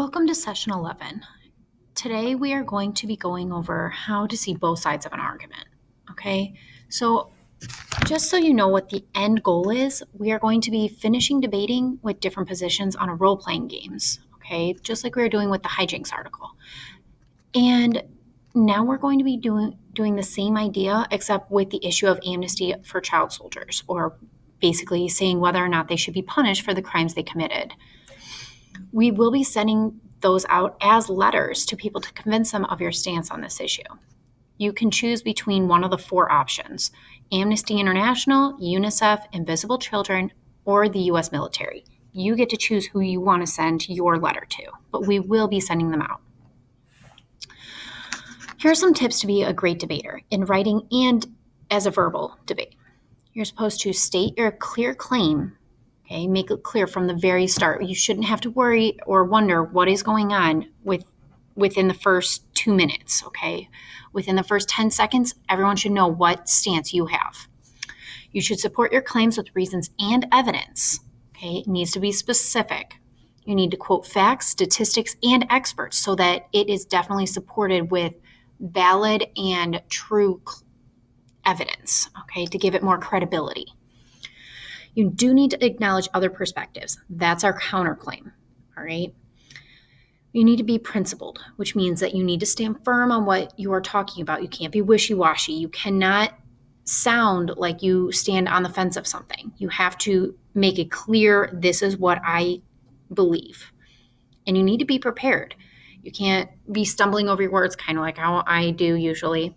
Welcome to session 11. Today we are going to be going over how to see both sides of an argument. Okay, so just so you know what the end goal is, we are going to be finishing debating with different positions on a role-playing games. Okay, just like we were doing with the hijinks article. And now we're going to be doing the same idea, except with the issue of amnesty for child soldiers, or basically saying whether or not they should be punished for the crimes they committed. We will be sending those out as letters to people to convince them of your stance on this issue. You can choose between one of the four options: Amnesty International, UNICEF, Invisible Children, or the U.S. military. You get to choose who you want to send your letter to, but we will be sending them out. Here are some tips to be a great debater in writing and as a verbal debate. You're supposed to state your clear claim. Okay, make it clear from the very start. You shouldn't have to worry or wonder what is going on within the first 2 minutes, okay? Within the first 10 seconds, everyone should know what stance you have. You should support your claims with reasons and evidence, okay? It needs to be specific. You need to quote facts, statistics, and experts so that it is definitely supported with valid and true evidence, okay, to give it more credibility. You do need to acknowledge other perspectives. That's our counterclaim, all right? You need to be principled, which means that you need to stand firm on what you are talking about. You can't be wishy-washy. You cannot sound like you stand on the fence of something. You have to make it clear, this is what I believe. And you need to be prepared. You can't be stumbling over your words, kind of like how I do usually.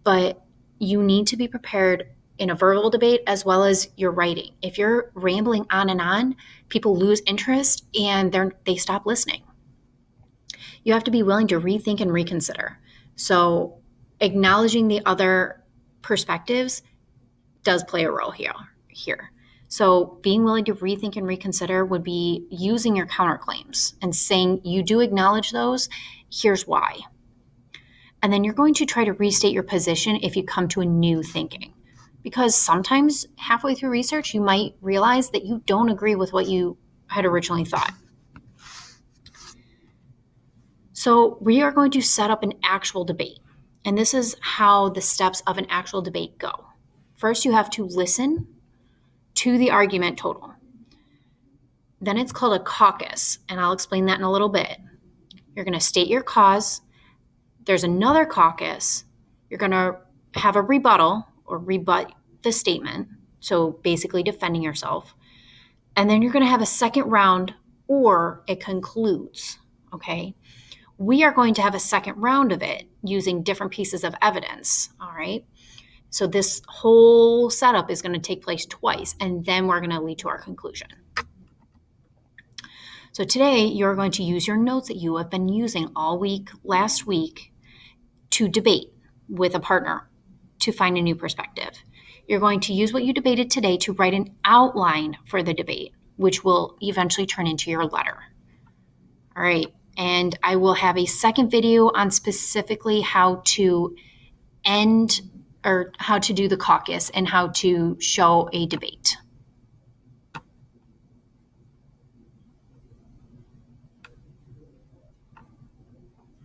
But you need to be prepared in a verbal debate as well as your writing. If you're rambling on, people lose interest and they stop listening. You have to be willing to rethink and reconsider. So acknowledging the other perspectives does play a role here. So being willing to rethink and reconsider would be using your counterclaims and saying you do acknowledge those, here's why. And then you're going to try to restate your position if you come to a new thinking. Because sometimes halfway through research, you might realize that you don't agree with what you had originally thought. So we are going to set up an actual debate. And this is how the steps of an actual debate go. First, you have to listen to the argument total. Then it's called a caucus, and I'll explain that in a little bit. You're going to state your cause. There's another caucus. You're going to have a rebuttal or rebut the statement, so basically defending yourself. And then you're going to have a second round, or it concludes, okay? We are going to have a second round of it using different pieces of evidence, all right? So this whole setup is going to take place twice, and then we're going to lead to our conclusion. So today, you're going to use your notes that you have been using all week, last week, to debate with a partner to find a new perspective. You're going to use what you debated today to write an outline for the debate, which will eventually turn into your letter. All right, and I will have a second video on specifically how to end or how to do the caucus and how to show a debate.